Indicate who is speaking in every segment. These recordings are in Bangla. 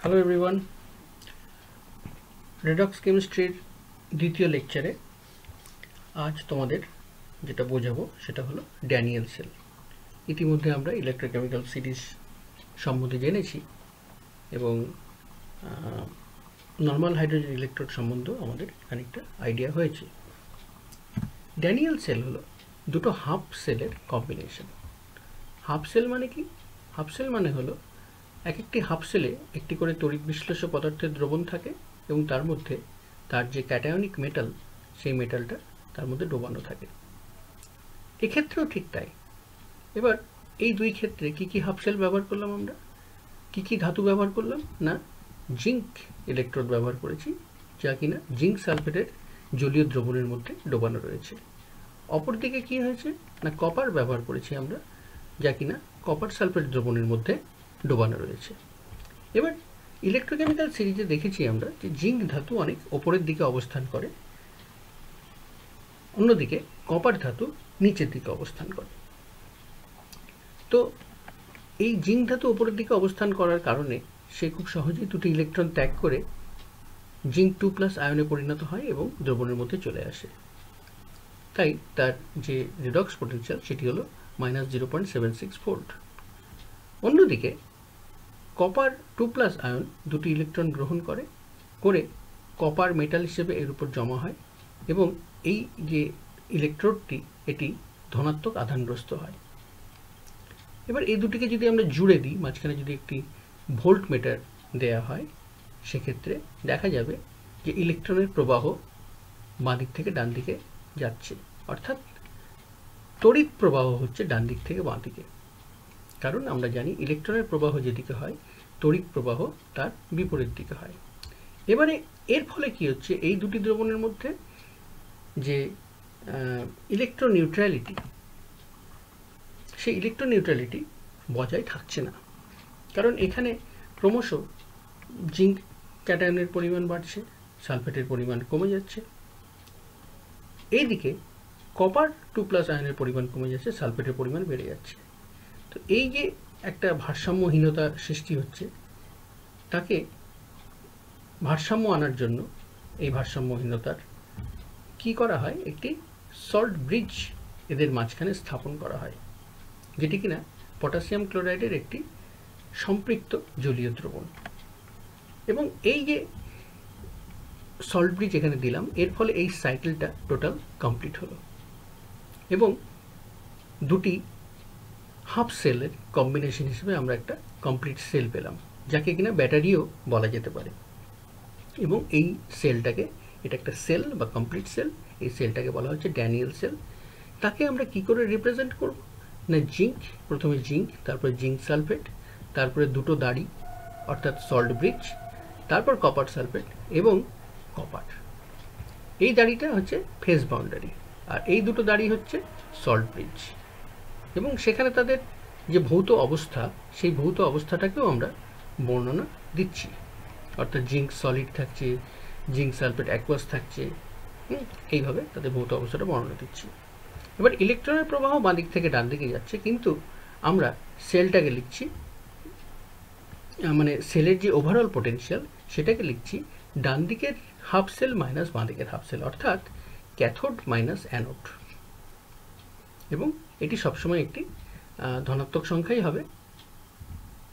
Speaker 1: হ্যালো এভরিওয়ান, রেডক্স কেমিস্ট্রির দ্বিতীয় লেকচারে আজ তোমাদের যেটা বোঝাবো সেটা হলো ড্যানিয়েল সেল। ইতিমধ্যে আমরা ইলেকট্রোকেমিক্যাল সিরিজ সম্বন্ধে জেনেছি এবং নর্মাল হাইড্রোজেন ইলেকট্রোড সম্বন্ধেও আমাদের খানিকটা আইডিয়া হয়েছে। ড্যানিয়েল সেল হলো দুটো হাফ সেলের কম্বিনেশন। হাফ সেল মানে কি? হাফ সেল মানে হলো এক একটি হাফ সেলে একটি করে তড়িৎ বিশ্লেষ্য পদার্থের দ্রবণ থাকে এবং তার মধ্যে তার যে ক্যাটায়নিক মেটাল সেই মেটালটা তার মধ্যে ডোবানো থাকে। এক্ষেত্রেও ঠিক তাই। এবার এই দুই ক্ষেত্রে কি কি হাফ সেল ব্যবহার করলাম আমরা, কি কি ধাতু ব্যবহার করলাম না, জিঙ্ক ইলেকট্রোড ব্যবহার করেছি যা কিনা জিঙ্ক সালফেটের জলীয় দ্রবণের মধ্যে ডোবানো রয়েছে। অপরদিকে কি হয়েছে না, কপার ব্যবহার করেছি আমরা যা কিনা কপার সালফেট দ্রবণের মধ্যে ডোবানো রয়েছে। এবার ইলেকট্রোকেমিক্যাল সিরিজে দেখেছি আমরা যে জিঙ্ক ধাতু অনেক ওপরের দিকে অবস্থান করে, অন্যদিকে কপার ধাতু নিচের দিকে অবস্থান করে। তো এই জিঙ্ক ধাতু ওপরের দিকে অবস্থান করার কারণে সে খুব সহজেই দুটি ইলেকট্রন ত্যাগ করে জিঙ্ক 2+ আয়নে পরিণত হয় এবং দ্রবণের মধ্যে চলে আসে। তাই তার যে রিডক্স পোটেনশিয়াল সেটি হলো -0.76 ভোল্ট। অন্যদিকে কপার 2+ আয়ন দুটি ইলেকট্রন গ্রহণ করে কপার মেটাল হিসেবে এর উপর জমা হয় এবং এই যে ইলেকট্রোডটি এটি ধনাত্মক আধানগ্রস্ত হয়। এবার এই দুটিকে যদি আমরা জুড়ে দিই, মাঝখানে যদি একটি ভোল্ট মিটার দেয়া হয়, সেক্ষেত্রে দেখা যাবে যে ইলেকট্রনের প্রবাহ বাঁ দিক থেকে ডান দিকে যাচ্ছে, অর্থাৎ তড়িৎ প্রবাহ হচ্ছে ডান দিক থেকে বাঁ দিকে। কারণ আমরা জানি ইলেকট্রনের প্রবাহ যেদিকে হয় তড়িৎ প্রবাহ তার বিপরীত দিকে হয়। এবারে এর ফলে কি হচ্ছে, এই দুটি দ্রবণের মধ্যে যে ইলেকট্রোনিউট্রালিটি সেই ইলেকট্রোনিউট্রালিটি বজায় থাকছে না, কারণ এখানে ক্রমশ জিঙ্ক ক্যাটায়নের পরিমাণ বাড়ছে, সালফেটের পরিমাণ কমে যাচ্ছে। এইদিকে কপার 2+ আয়নের পরিমাণ কমে যাচ্ছে, সালফেটের পরিমাণ বেড়ে যাচ্ছে। তো এই যে একটা ভারসাম্যহীনতা সৃষ্টি হচ্ছে, তাকে ভারসাম্য আনার জন্য এই ভারসাম্যহীনতার কি করা হয়, একটি সল্ট ব্রিজ এদের মাঝখানে স্থাপন করা হয়, যেটি কিনা পটাশিয়াম ক্লোরাইডের একটি সম্পৃক্ত জলীয় দ্রবণ। এবং এই যে সল্ট ব্রিজ এখানে দিলাম, এর ফলে এই সাইকেলটা টোটাল কমপ্লিট হলো এবং দুটি হাফ সেলের কম্বিনেশন হিসেবে আমরা একটা কমপ্লিট সেল পেলাম, যাকে কিনা ব্যাটারিও বলা যেতে পারে। এবং এই সেলটাকে, এটা একটা সেল বা কমপ্লিট সেল, এই সেলটাকে বলা হচ্ছে ড্যানিয়েল সেল। তাকে আমরা কি করে রিপ্রেজেন্ট করব না, জিঙ্ক, প্রথমে জিঙ্ক, তারপরে জিঙ্ক সালফেট, তারপরে দুটো দাড়ি অর্থাৎ সল্ট ব্রিজ, তারপর কপার সালফেট এবং কপার। এই দাড়িটা হচ্ছে ফেজ বাউন্ডারি আর এই দুটো দাড়ি হচ্ছে সল্ট ব্রিজ। এবং সেখানে তাদের যে ভৌত অবস্থা, সেই ভৌত অবস্থাটাকেও আমরা বর্ণনা দিচ্ছি, অর্থাৎ জিঙ্ক সলিড থাকছে, জিঙ্ক সালফেট অ্যাকুয়াস থাকছে, এইভাবে তাদের ভৌত অবস্থাটা বর্ণনা দিচ্ছি। এবার ইলেকট্রনের প্রবাহ বাঁ দিক থেকে ডান দিকে যাচ্ছে, কিন্তু আমরা সেলটাকে লিখছি, মানে সেলের যে ওভারঅল পোটেনশিয়াল সেটাকে লিখছি ডান দিকের হাফ সেল মাইনাস বাঁ দিকের হাফ সেল, অর্থাৎ ক্যাথোড মাইনাস অ্যানোড। এবং এটি সবসময় একটি ধনাত্মক সংখ্যাই হবে।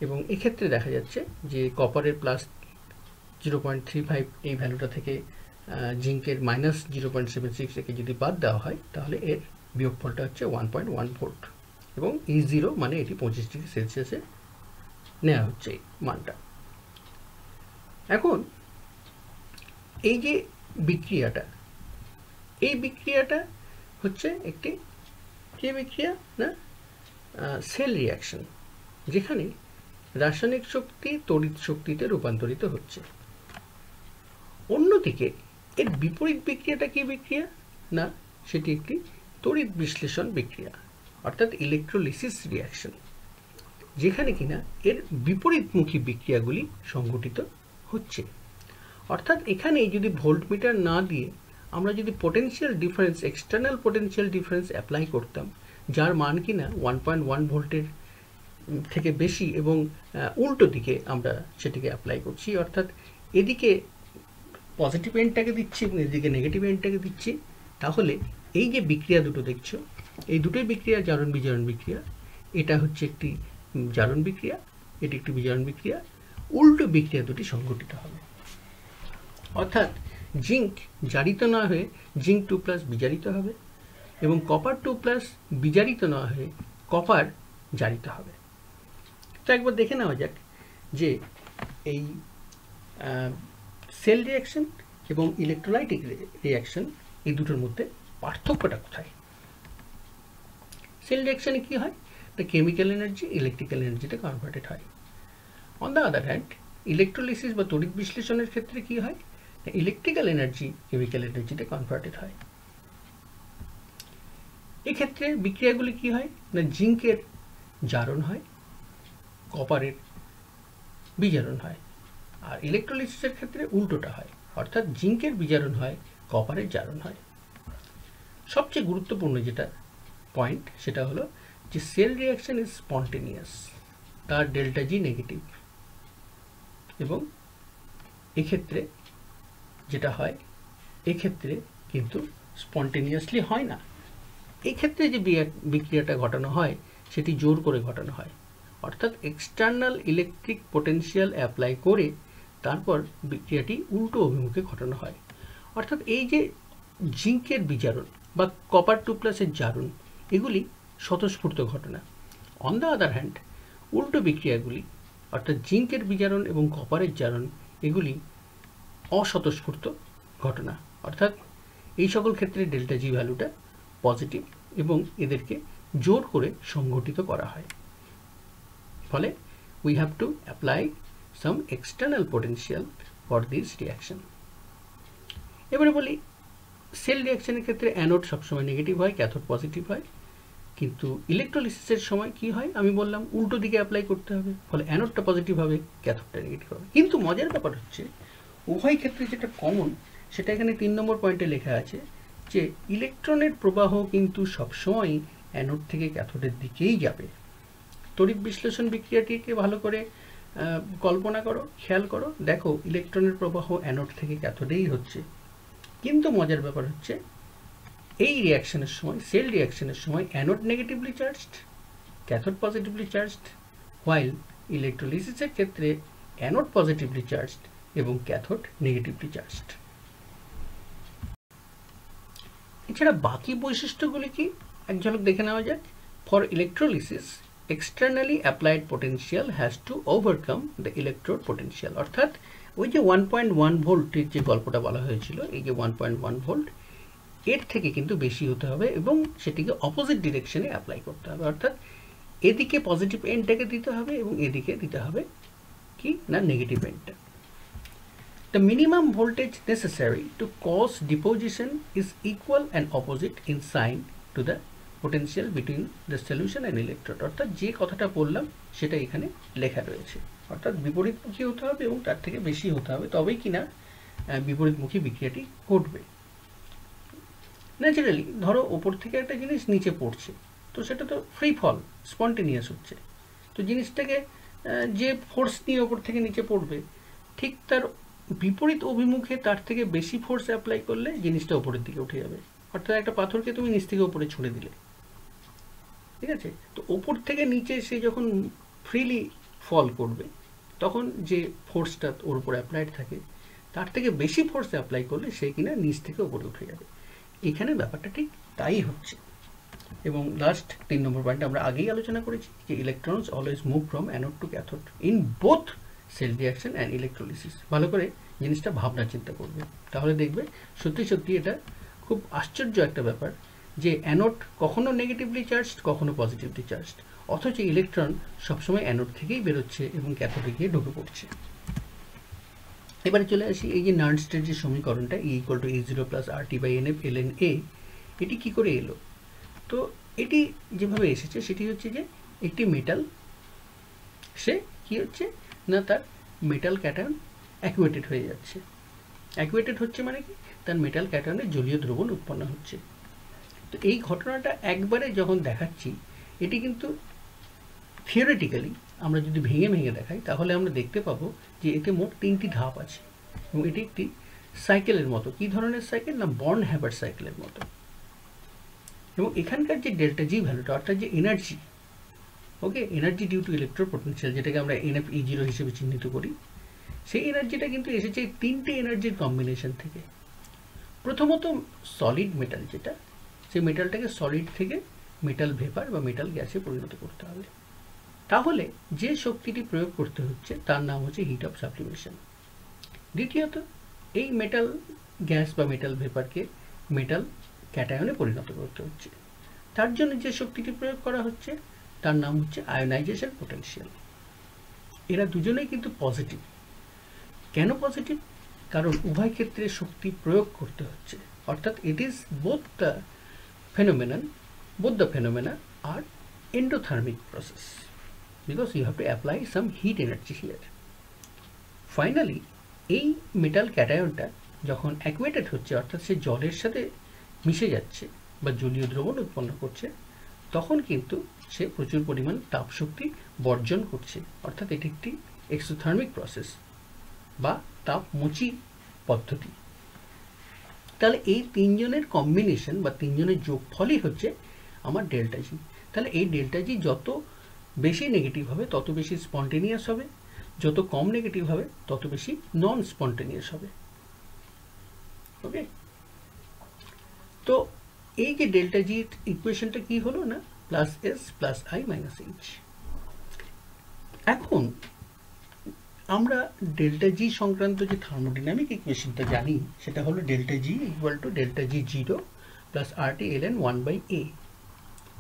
Speaker 1: এবং এক্ষেত্রে দেখা যাচ্ছে যে কপারের +0.35 এই ভ্যালুটা থেকে জিঙ্কের -0.76 থেকে যদি বাদ দেওয়া হয়, তাহলে এর বিয়োগফলটা হচ্ছে 1.1 ভোল্ট এবং E0 মানে এটি 25 ডিগ্রি সেলসিয়াসে নেওয়া হচ্ছে এই মানটা। এখন এই যে বিক্রিয়াটা, এই বিক্রিয়াটা হচ্ছে একটি কি বিক্রিয়া না, সেল রিয়াকশন, যেখানে রাসায়নিক শক্তি তড়িৎ শক্তিতে রূপান্তরিত হচ্ছে। অন্যদিকে এর বিপরীত বিক্রিয়াটা কি বিক্রিয়া না, সেটি একটি তড়িৎ বিশ্লেষণ বিক্রিয়া অর্থাৎ ইলেকট্রোলিসিস রিয়াকশন, যেখানে কিনা এর বিপরীতমুখী বিক্রিয়াগুলি সংঘটিত হচ্ছে। অর্থাৎ এখানে যদি ভোল্টমিটার না দিয়ে আমরা যদি potential difference, external potential difference apply করতাম, যার মান কিনা 1.1 ভোল্টের থেকে বেশি এবং উল্টো দিকে আমরা সেটিকে অ্যাপ্লাই করছি, অর্থাৎ এদিকে পজিটিভ এন্ডটাকে দিচ্ছি এবং এদিকে নেগেটিভ এন্ডটাকে দিচ্ছি। তাহলে এই যে বিক্রিয়া দুটো দেখছো, এই দুটোই বিক্রিয়া জারণ বিজারণ বিক্রিয়া। এটা হচ্ছে একটি জারণ বিক্রিয়া, এটি একটি বিজারণ বিক্রিয়া। উল্টো বিক্রিয়া দুটি সংঘটিত হবে, অর্থাৎ জিঙ্ক জারিত না হয়ে জিঙ্ক 2+ বিজারিত হবে এবং কপার 2+ বিজারিত না হয়ে কপার জারিত হবে। তো একবার দেখে নেওয়া যাক যে এই সেল রিয়াকশন এবং ইলেকট্রোলাইটিক রিয়াকশন এই দুটোর মধ্যে পার্থক্যটা কোথায়। সেল রিয়াকশনে কি হয়, the chemical energy ইলেকট্রিক্যাল এনার্জিতে কনভার্টেড হয়। On the other hand electrolysis বা তড়িৎ বিশ্লেষণের ক্ষেত্রে কি হয়, ইলেকট্রিক্যাল এনার্জি কেমিক্যাল এনার্জিতে কনভার্টেড হয়। এক্ষেত্রে বিক্রিয়াগুলি কি হয় না, জিঙ্কের জারণ হয়, কপারের বিজারণ হয়। আর ইলেকট্রোলিসিসের ক্ষেত্রে উল্টোটা হয়, অর্থাৎ জিঙ্কের বিজারণ হয়, কপারের জারণ হয়। সবচেয়ে গুরুত্বপূর্ণ যেটা পয়েন্ট সেটা হলো যে সেল রিয়াকশন ইজ স্পন্টেনিয়াস, তার ডেল্টা জি নেগেটিভ। এবং এক্ষেত্রে যেটা হয়, এক্ষেত্রে কিন্তু স্পন্টেনিয়াসলি হয় না। এক্ষেত্রে যে বিক্রিয়াটা ঘটানো হয় সেটি জোর করে ঘটানো হয়, অর্থাৎ এক্সটার্নাল ইলেকট্রিক পোটেনশিয়াল অ্যাপ্লাই করে তারপর বিক্রিয়াটি উল্টো অভিমুখে ঘটানো হয়। অর্থাৎ এই যে জিঙ্কের বিজারণ বা কপার 2+-এর জারণ, এগুলি স্বতঃস্ফূর্ত ঘটনা। অন দ্য আদার হ্যান্ড উল্টো বিক্রিয়াগুলি অর্থাৎ জিঙ্কের বিজারণ এবং কপারের জারণ এগুলি অস্বতঃস্ফূর্ত ঘটনা, অর্থাৎ এই সকল ক্ষেত্রে ডেল্টা জি ভ্যালুটা পজিটিভ এবং এদেরকে জোর করে সংঘটিত করা হয়। ফলে we have to apply some external potential for this reaction. এবারে বলি সেল রিয়াকশনের ক্ষেত্রে অ্যানোড সবসময় নেগেটিভ হয়, ক্যাথোড পজিটিভ হয়। কিন্তু ইলেকট্রোলিসিসের সময় কি হয়, আমি বললাম উল্টো দিকে অ্যাপ্লাই করতে হবে, ফলে অ্যানোডটা পজিটিভ হবে, ক্যাথোডটা নেগেটিভ হবে। কিন্তু মজার ব্যাপার হচ্ছে উভয় ক্ষেত্রে যেটা কমন সেটা এখানে 3 নম্বর পয়েন্টে লেখা আছে যে ইলেকট্রনের প্রবাহ কিন্তু সবসময় অ্যানোড থেকে ক্যাথোডের দিকেই যাবে। তড়িৎ বিশ্লেষণ বিক্রিয়াটিকে ভালো করে কল্পনা করো, খেয়াল করো, দেখো ইলেকট্রনের প্রবাহ অ্যানোড থেকে ক্যাথোডেই হচ্ছে। কিন্তু মজার ব্যাপার হচ্ছে এই রিয়াকশনের সময়, সেল রিয়াকশনের সময় anode negatively charged, cathode positively charged, while ইলেকট্রোলিসিসের ক্ষেত্রে অ্যানোড পজিটিভলি চার্জড এবং ক্যাথোড নেগেটিভলি চার্জড। এছাড়া বাকি বৈশিষ্ট্যগুলি কি এক ঝলক দেখে নেওয়া যাক। ফর ইলেকট্রোলিসিস externally applied potential has to overcome the electrode potential, অর্থাৎ ওই যে 1.1 ভোল্টের যে গল্পটা বলা হয়েছিল, এই যে 1.1 ভোল্ট এর থেকে কিন্তু বেশি হতে হবে এবং সেটিকে অপোজিট ডিরেকশনে অ্যাপ্লাই করতে হবে, অর্থাৎ এদিকে পজিটিভ এন্ডটাকে দিতে হবে এবং এদিকে দিতে হবে কি না negative এন্ডটা। The minimum voltage necessary to cause deposition is equal and opposite in sign to the potential between the solution and electrode, অর্থাৎ যে কথাটা বললাম সেটা এখানে লেখা রয়েছে, অর্থাৎ বিপরীতমুখী হতে হবে এবং তার থেকে বেশি হতে হবে, তবেই কিনা বিপরীতমুখী বিক্রিয়াটি ঘটবে। ন্যাচারালি ধরো ওপর থেকে একটা জিনিস নিচে পড়ছে, তো সেটা তো ফ্রি ফল, স্পন্টেনিয়াস হচ্ছে। তো জিনিসটাকে যে ফোর্স নিয়ে ওপর থেকে নিচে পড়বে, ঠিক তার বিপরীত অভিমুখে তার থেকে বেশি ফোর্স অ্যাপ্লাই করলে জিনিসটা ওপরের দিকে উঠে যাবে। অর্থাৎ একটা পাথরকে তুমি নিচ থেকে উপরে ছুঁড়ে দিলে, ঠিক আছে, তো ওপর থেকে নিচে সে যখন ফ্রিলি ফল করবে তখন যে ফোর্সটা ওর উপর অ্যাপ্লাইড থাকে তার থেকে বেশি ফোর্স অ্যাপ্লাই করলে সে কিনা নিচ থেকে উপরে উঠে যাবে। এখানে ব্যাপারটা ঠিক তাই হচ্ছে। এবং লাস্ট 3 নম্বর পয়েন্ট আমরা আগেই আলোচনা করেছি যে electrons always move from anode to cathode in both cell reaction and electrolysis. ভালো করে জিনিসটা ভাবনা চিন্তা করবে, তাহলে দেখবে সত্যি সত্যি এটা খুব আশ্চর্য একটা ব্যাপার যে অ্যানোড কখনো নেগেটিভলি চার্জড, কখনো পজিটিভলি চার্জড, অথচ ইলেকট্রন সবসময় অ্যানোড থেকেই বেরোচ্ছে এবং ক্যাথোডে গিয়ে ঢুকে পড়ছে। এবারে চলে আসি এই যে নার্নস্টের যে সমীকরণটা E = E0 + RT/NF ln A, এটি কি করে এলো? তো এটি যেভাবে এসেছে সেটি হচ্ছে যে একটি মেটাল, সে কি হচ্ছে না তার মেটাল ক্যাটায়ন অ্যাকুয়েটেড হয়ে যাচ্ছে। অ্যাকুয়েটেড হচ্ছে মানে কি, তার মেটাল ক্যাটায়নে জলীয় দ্রবণ উৎপন্ন হচ্ছে। তো এই ঘটনাটা একবারে যখন দেখাচ্ছি, এটি কিন্তু থিওরিটিক্যালি আমরা যদি ভেঙে ভেঙে দেখাই তাহলে আমরা দেখতে পাবো যে এতে মোট 3টি ধাপ আছে এবং এটি একটি সাইকেলের মতো। কি ধরনের সাইকেল? না বর্ন হ্যাবার সাইকেলের মতো। এবং এখানকার যে ডেল্টা জি ভ্যালুটা অর্থাৎ যে energy, okay, energy due to electro potential, যেটাকে আমরা NFE0 হিসেবে চিহ্নিত করি, সেই এনার্জিটা কিন্তু এসেছে এই 3টে এনার্জির কম্বিনেশন থেকে। প্রথমত সলিড মেটাল, যেটা সেই মেটালটাকে সলিড থেকে মেটাল ভেপার বা মেটাল গ্যাসে পরিণত করতে হবে। তাহলে যে শক্তিটি প্রয়োগ করতে হচ্ছে তার নাম হচ্ছে হিট অফ সাবলিমেশন। দ্বিতীয়ত এই মেটাল গ্যাস বা মেটাল ভেপারকে মেটাল ক্যাটায়নে পরিণত করতে হচ্ছে। তার জন্য যে শক্তিটি প্রয়োগ করা হচ্ছে তার নাম হচ্ছে আয়োনাইজেশন পোটেনশিয়াল। এরা দুজনেই কিন্তু পজিটিভ। কেন পজিটিভ? কারণ উভয় ক্ষেত্রে শক্তি প্রয়োগ করতে হচ্ছে, অর্থাৎ it is both the phenomena are endothermic process because you have to apply some heat energy here. Finally, এই মেটাল ক্যাটায়নটা যখন অ্যাকুয়েটেড হচ্ছে, অর্থাৎ সে জলের সাথে মিশে যাচ্ছে বা জলীয় দ্রবণ উৎপন্ন করছে, তখন কিন্তু সে প্রচুর পরিমাণ তাপ শক্তি বর্জন করছে, অর্থাৎ এটি একটি এক্সোথার্মিক প্রসেস বা তাপমোচী পদ্ধতি। তাহলে এই তিনজনের কম্বিনেশন বা তিনজনের যোগফলই হচ্ছে আমার ডেল্টা জি। তাহলে এই ডেল্টা জি যত বেশি নেগেটিভ হবে তত বেশি স্পন্টেনিয়াস হবে, যত কম নেগেটিভ হবে তত বেশি নন স্পন্টেনিয়াস হবে। ওকে, তো এই যে ডেল্টা জি ইকুয়েশনটা কি হলো না plus S plus I minus H. এখন আমরা ডেল্টা জি সংক্রান্ত যে থার্মোডাইনামিক ইকুয়েশনটা জানি সেটা হলো delta G equal to delta G zero plus RT ln 1/a।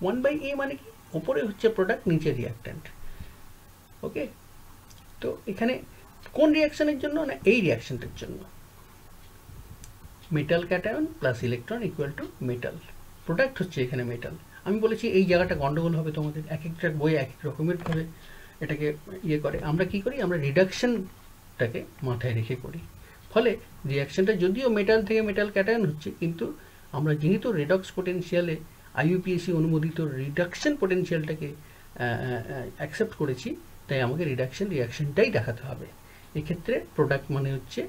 Speaker 1: 1/a মানে কি? ওপরে হচ্ছে প্রোডাক্ট, নিচে রিয়াক্ট্যান্ট। ওকে, তো এখানে কোন রিয়াকশনের জন্য? না এই রিয়াকশনটার জন্য। Metal cation plus electron equal to metal, product হচ্ছে এখানে মেটাল। আমি বলেছি এই জায়গাটা গন্ডগোল হবে তোমাদের, এক একটা বই এক এক রকমের ভাবে এটাকে ইয়ে করে। আমরা কি করি? আমরা রিডাকশনটাকে মাথায় রেখে করি। ফলে রিয়াকশনটা যদিও মেটাল থেকে মেটাল ক্যাটায়ন হচ্ছে, কিন্তু আমরা যেহেতু রেডক্স পোটেনশিয়ালে IUPAC অনুমোদিত রিডাকশন পোটেনশিয়ালটাকে অ্যাকসেপ্ট করেছি, তাই আমাকে রিয়াকশনটাই দেখাতে হবে। এক্ষেত্রে প্রোডাক্ট মানে হচ্ছে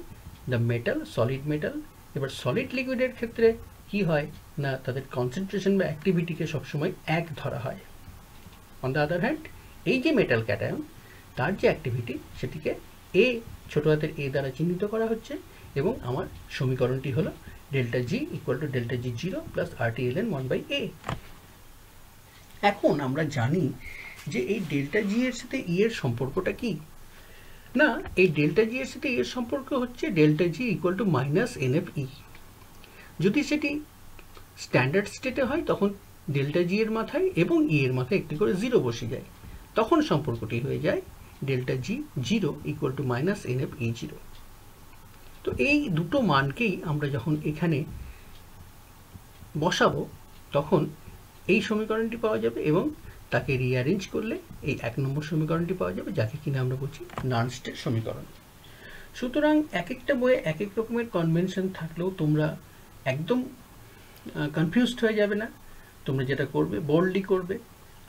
Speaker 1: দ্য মেটাল, সলিড মেটাল। এবার সলিড লিকুইডের ক্ষেত্রে কি হয় না তাদের কনসেন্ট্রেশন বা অ্যাক্টিভিটিকে সবসময় এক ধরা হয়। অন দ্য আদার হ্যান্ড এই যে মেটাল ক্যাটায়ন তার যে অ্যাক্টিভিটি সেটিকে এ, ছোট হাতের এ দ্বারা চিহ্নিত করা হচ্ছে এবং আমার সমীকরণটি হলো delta G equal to delta G zero plus RT ln 1/a। এখন আমরা জানি যে এই ডেল্টা জি এর সাথে ই এর সম্পর্কটা কি না, এই ডেল্টা জি এর সাথে এর সম্পর্ক হচ্ছে delta G equal to minus NFE। যদি সেটি স্ট্যান্ডার্ড স্টেটে হয় তখন ডেল্টা জি এর মাথায় এবং ই এর মাথায় একটি করে জিরো বসে যায়, তখন সম্পর্কটি হয়ে যায় delta G zero equal to minus NFE0। তো এই দুটো মানকেই আমরা যখন এখানে বসাবো তখন এই সমীকরণটি পাওয়া যাবে এবং তাকে রিঅ্যারেঞ্জ করলে এই 1 নম্বর সমীকরণটি পাওয়া যাবে, যাকে কিনা আমরা বলছি নার্নস্টের সমীকরণ। সুতরাং এক একটা বইয়ে এক এক রকমের কনভেনশন থাকলেও তোমরা একদম কনফিউজড হয়ে যাবে না। তোমরা যেটা করবে বোল্ডলি করবে,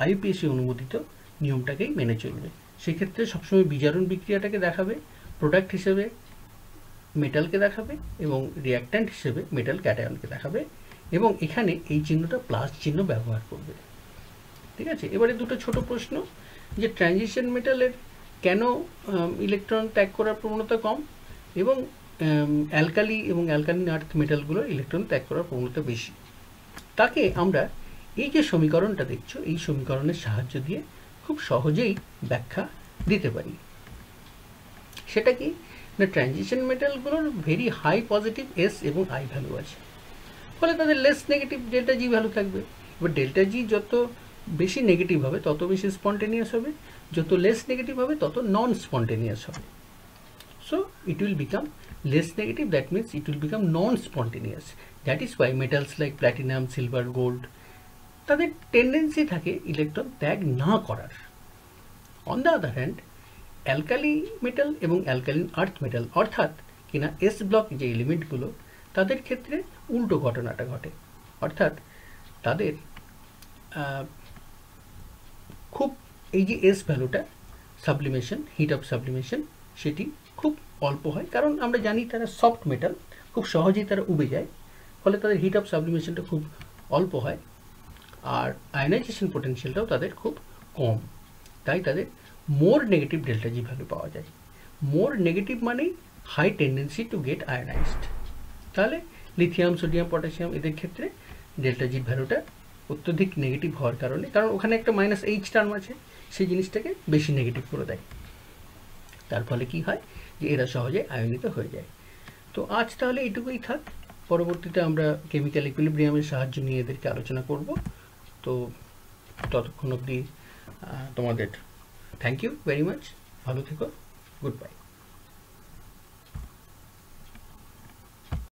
Speaker 1: IUPAC অনুমোদিত নিয়মটাকেই মেনে চলবে। সেক্ষেত্রে সবসময় বিজারণ বিক্রিয়াটাকে দেখাবে, প্রোডাক্ট হিসেবে মেটালকে দেখাবে এবং রিঅ্যাক্ট্যান্ট হিসেবে মেটাল ক্যাটায়নকে দেখাবে এবং এখানে এই চিহ্নটা প্লাস চিহ্ন ব্যবহার করবে। ঠিক আছে, এবারে দুটো ছোট প্রশ্ন, যে ট্রানজিশন মেটালের কেন ইলেকট্রন ত্যাগ করার প্রবণতা কম এবং অ্যালকালি এবং অ্যালকালিন আর্থ মেটালগুলোর ইলেকট্রন ত্যাগ করার প্রবণতা বেশি, তাকে আমরা এই যে সমীকরণটা দেখছো এই সমীকরণের সাহায্য দিয়ে খুব সহজেই ব্যাখ্যা দিতে পারি। সেটা কি না, ট্রানজিশন মেটালগুলোর ভেরি হাই পজিটিভ এস এবং আই ভ্যালু আছে, ফলে তাদের less negative delta G value থাকবে। এবার ডেল্টা জি যত বেশি নেগেটিভ হবে তত বেশি স্পন্টেনিয়াস হবে, যত লেস নেগেটিভ হবে তত নন স্পন্টেনিয়াস হবে। So it will become less negative, that means it will become non-spontaneous. That is why metals like platinum, silver, gold, তাদের টেন্ডেন্সি থাকে ইলেকট্রন ত্যাগ না করার। On the other hand alkali metal এবং অ্যালকালিন আর্থ মেটাল অর্থাৎ কিনা এস ব্লক যে এলিমেন্টগুলো, তাদের ক্ষেত্রে উল্টো ঘটনাটা ঘটে, অর্থাৎ তাদের খুব এই যে এস ভ্যালুটা সাবলিমেশন, হিট অফ সাবলিমেশন, সেটি খুব অল্প হয়, কারণ আমরা জানি তারা সফট মেটাল, খুব সহজেই তারা উবে যায়, ফলে তাদের হিট অফ সাবলিমেশনটা খুব অল্প হয়, আর আয়নাইজেশন পোটেনশিয়ালটাও তাদের খুব কম, তাই তাদের more negative delta G value পাওয়া যায়। মোর নেগেটিভ মানেই high tendency to get ionized. তাহলে লিথিয়াম, সোডিয়াম, পটাশিয়াম এদের ক্ষেত্রে ডেল্টা জি ভ্যালুটা অত্যধিক নেগেটিভ হওয়ার কারণে, কারণ ওখানে একটা মাইনাস এইচ টার্ম আছে, সেই জিনিসটাকে বেশি নেগেটিভ করে দেয়, তার ফলে কি হয় যে এরা সহজে আয়নিত হয়ে যায়। তো আজ তাহলে এইটুকুই থাক, পরবর্তীতে আমরা কেমিক্যাল ইকুইলিব্রিয়ামের সাহায্য নিয়ে এদেরকে আলোচনা করব। তো ততক্ষণ অবধি তোমাদের থ্যাংক ইউ ভেরি মাচ, ভালো থেকো, গুড বাই।